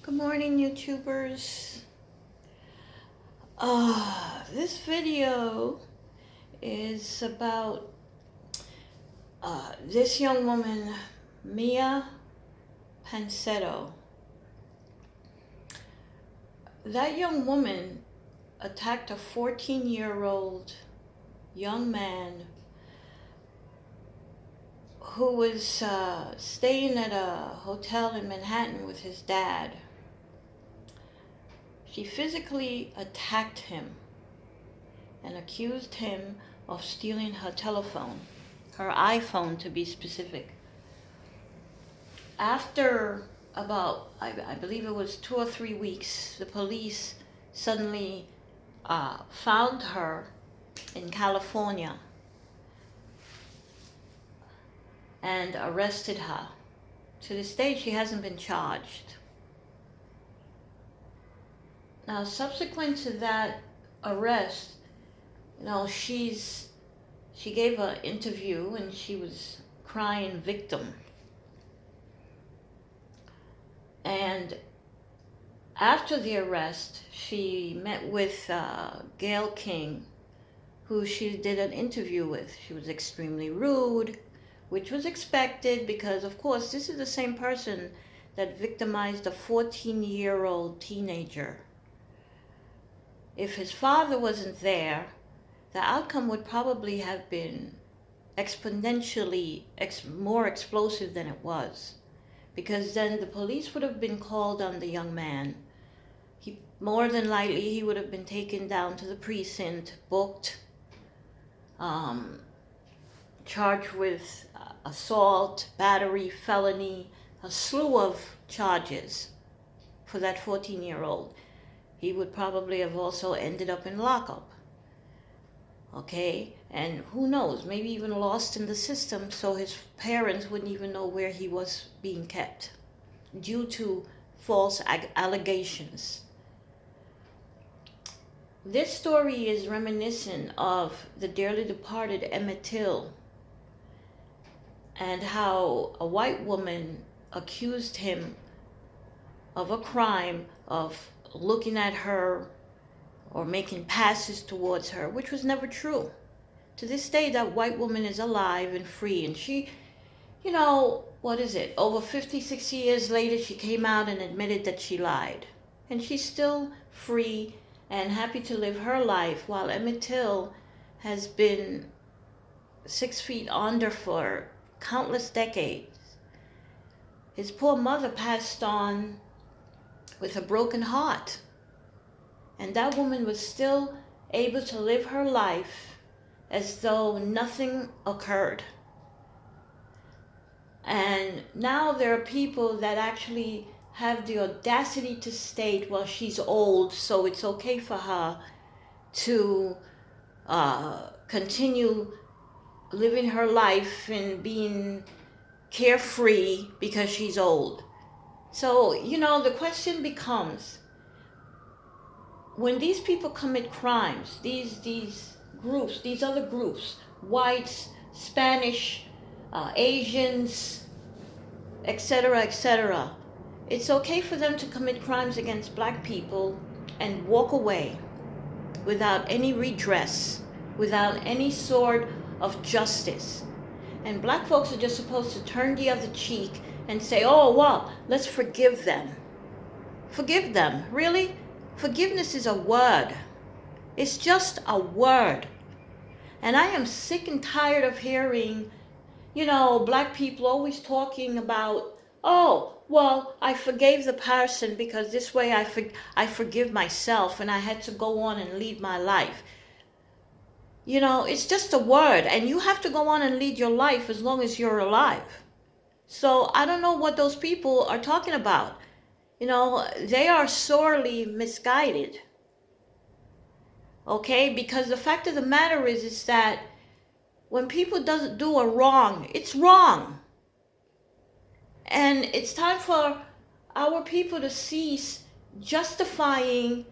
Good morning, YouTubers. This video is about this young woman, Miya Ponsetto. That young woman attacked a 14-year-old young man who was staying at a hotel in Manhattan with his dad. She physically attacked him and accused him of stealing her telephone, her iPhone to be specific. After about, I believe it was 2 or 3 weeks, the police suddenly found her in California and arrested her. To this day, she hasn't been charged. Now, subsequent to that arrest, she gave an interview and she was crying victim. And after the arrest, she met with Gayle King, who she did an interview with. She was extremely rude, which was expected because, of course, this is the same person that victimized a 14-year-old teenager. If his father wasn't there, the outcome would probably have been exponentially more explosive than it was, because then the police would have been called on the young man. More than likely, he would have been taken down to the precinct, booked, charged with assault, battery, felony, a slew of charges for that 14-year-old. He would probably have also ended up in lockup. Okay? And who knows, maybe even lost in the system, so his parents wouldn't even know where he was being kept due to false allegations. This story is reminiscent of the dearly departed Emmett Till and how a white woman accused him of a crime of looking at her or making passes towards her, which was never true. To this day, that white woman is alive and free, and she, over 56 years later, she came out and admitted that she lied. And she's still free and happy to live her life, while Emmett Till has been 6 feet under for countless decades. His poor mother passed on with a broken heart. And that woman was still able to live her life as though nothing occurred. And now there are people that actually have the audacity to state, well, she's old, so it's okay for her to continue living her life and being carefree because she's old. So, the question becomes, when these people commit crimes, these groups, these other groups, whites, Spanish, Asians, etc., it's okay for them to commit crimes against black people and walk away without any redress, without any sort of justice. And black folks are just supposed to turn the other cheek and say, oh, well, let's forgive them. Forgive them? Really? Forgiveness is a word. It's just a word. And I am sick and tired of hearing, black people always talking about, oh, well, I forgave the person because this way I forgive myself and I had to go on and lead my life. It's just a word, and you have to go on and lead your life as long as you're alive. So I don't know what those people are talking about. They are sorely misguided. Okay? Because the fact of the matter is that when people doesn't do a wrong, it's wrong. And it's time for our people to cease justifying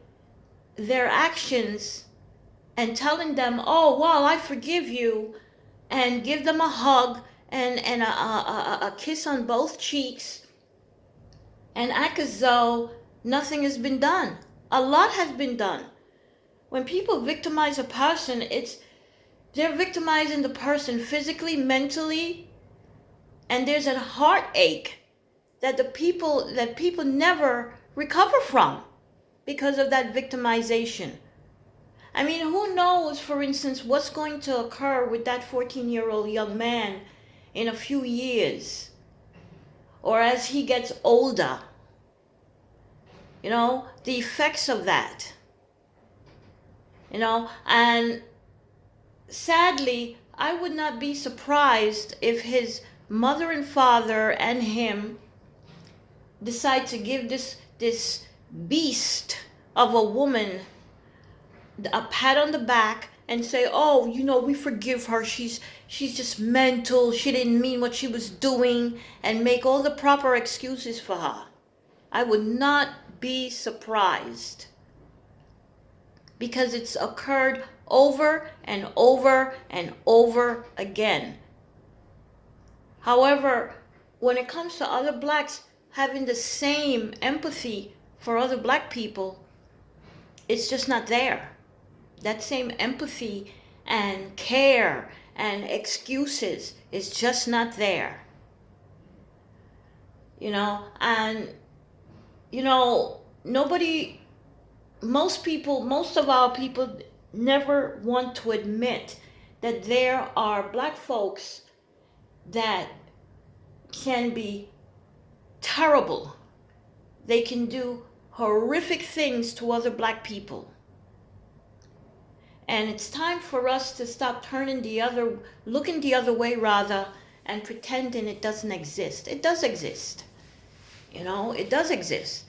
their actions and telling them, oh, well, I forgive you, and give them a hug and a kiss on both cheeks and act as though nothing has been done. A lot has been done. When people victimize a person, they're victimizing the person physically, mentally, and there's a heartache that people never recover from because of that victimization. I mean, who knows, for instance, what's going to occur with that 14-year-old young man in a few years or as he gets older. The effects of that. And sadly, I would not be surprised if his mother and father and him decide to give this beast of a woman a pat on the back and say, oh, we forgive her. She's just mental. She didn't mean what she was doing, and make all the proper excuses for her. I would not be surprised, because it's occurred over and over and over again. However, when it comes to other blacks having the same empathy for other black people, it's just not there. That same empathy and care and excuses is just not there. And most of our people never want to admit that there are black folks that can be terrible. They can do horrific things to other black people. And it's time for us to stop looking the other way rather, and pretending it doesn't exist. It does exist. It does exist.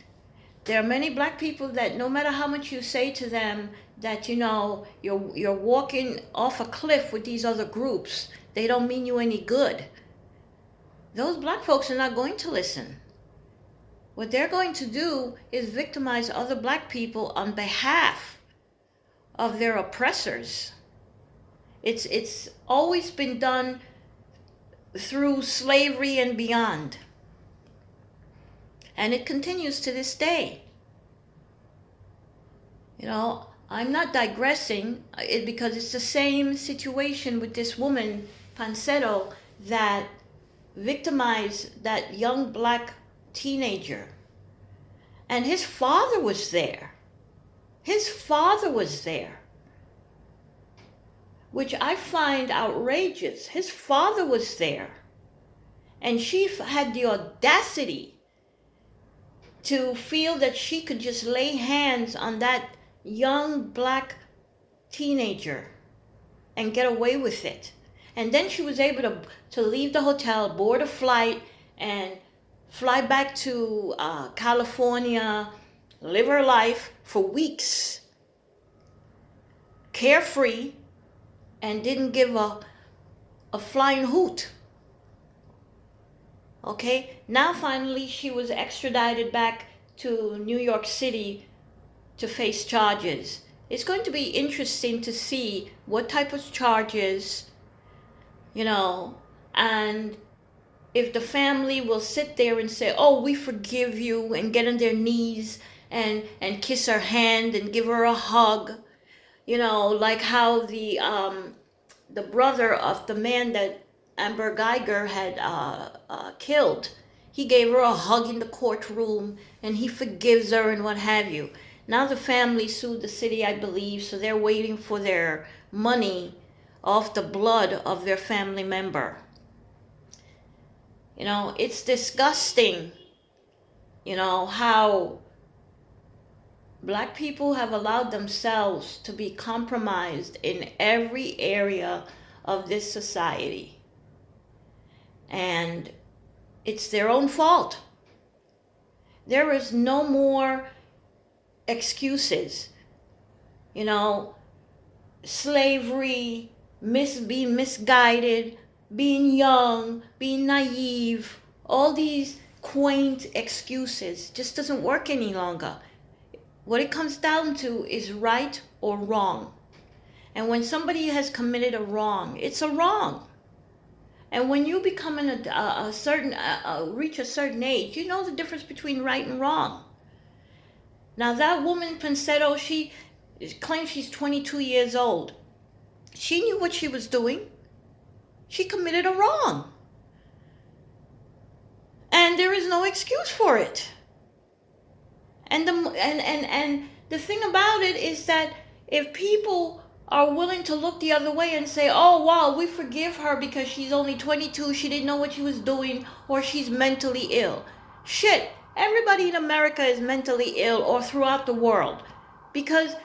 There are many black people that no matter how much you say to them that, you're walking off a cliff with these other groups, they don't mean you any good. Those black folks are not going to listen. What they're going to do is victimize other black people on behalf of their oppressors. It's always been done through slavery and beyond. And it continues to this day. I'm not digressing because it's the same situation with this woman, Ponsetto, that victimized that young black teenager. And his father was there. His father was there, which I find outrageous. His father was there. And she had the audacity to feel that she could just lay hands on that young black teenager and get away with it. And then she was able to leave the hotel, board a flight, and fly back to California, live her life for weeks, carefree, and didn't give a flying hoot. Okay, now finally she was extradited back to New York City to face charges. It's going to be interesting to see what type of charges, and if the family will sit there and say, oh, we forgive you, and get on their knees and kiss her hand and give her a hug, like how the brother of the man that Amber Geiger had killed, he gave her a hug in the courtroom and he forgives her and what have you. Now the family sued the city, I believe, so they're waiting for their money off the blood of their family member. It's disgusting, how black people have allowed themselves to be compromised in every area of this society. And it's their own fault. There is no more excuses. Slavery, being misguided, being young, being naive, all these quaint excuses just doesn't work any longer. What it comes down to is right or wrong. And when somebody has committed a wrong, it's a wrong. And when you become reach a certain age, you know the difference between right and wrong. Now that woman, Ponsetto, she claims she's 22 years old. She knew what she was doing. She committed a wrong. And there is no excuse for it. And the thing about it is that if people are willing to look the other way and say, oh wow, we forgive her because she's only 22, she didn't know what she was doing, or she's mentally ill. Shit, everybody in America is mentally ill, or throughout the world, because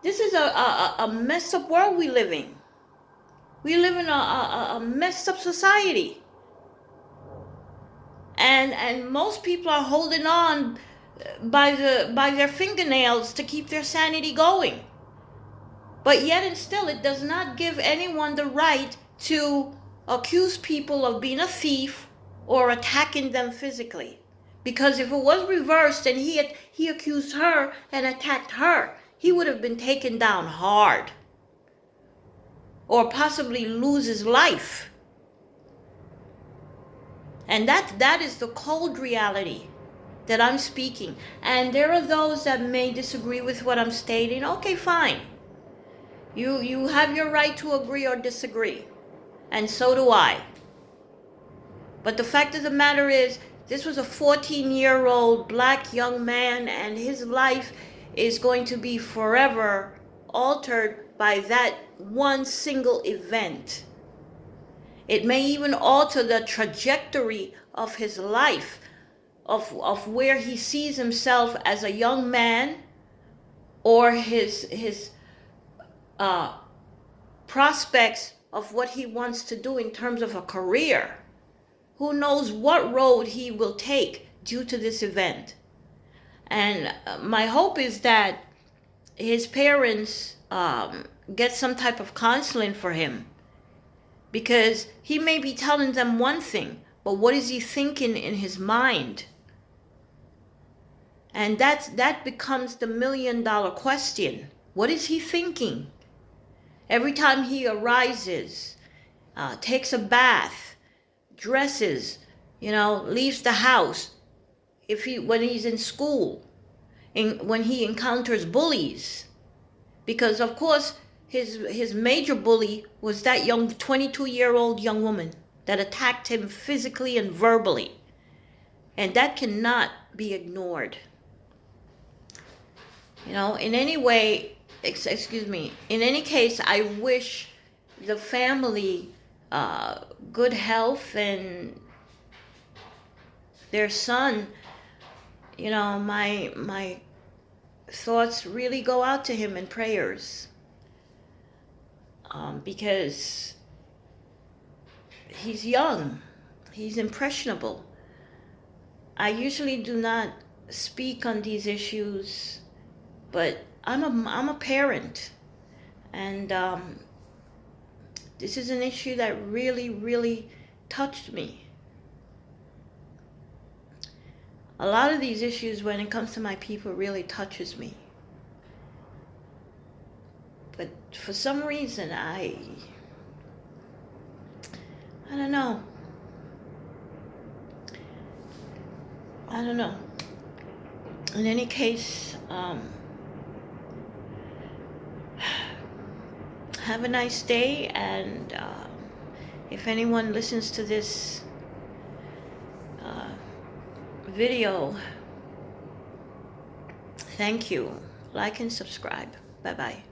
this is a messed up world we live in. We live in a messed up society. And most people are holding on by their fingernails to keep their sanity going. But yet and still, it does not give anyone the right to accuse people of being a thief or attacking them physically. Because if it was reversed and he accused her and attacked her, he would have been taken down hard, or possibly lose his life. And that is the cold reality that I'm speaking. And there are those that may disagree with what I'm stating. Okay, fine. You have your right to agree or disagree. And so do I. But the fact of the matter is, this was a 14-year-old black young man, and his life is going to be forever altered by that one single event. It may even alter the trajectory of his life, of where he sees himself as a young man, or his prospects of what he wants to do in terms of a career. Who knows what road he will take due to this event. And my hope is that his parents get some type of counseling for him, because he may be telling them one thing, but what is he thinking in his mind? And that becomes the $1 million question. What is he thinking? Every time he arises, takes a bath, dresses, leaves the house, when he's in school, when he encounters bullies, because of course his major bully was that young 22-year-old young woman that attacked him physically and verbally, and that cannot be ignored. In any way, in any case, I wish the family good health, and their son, my thoughts really go out to him in prayers, because he's young, he's impressionable. I usually do not speak on these issues, but I'm a parent, and this is an issue that really, really touched me. A lot of these issues, when it comes to my people, really touches me. But for some reason, I don't know. I don't know. In any case, have a nice day, and if anyone listens to this video, thank you. Like and subscribe. Bye-bye.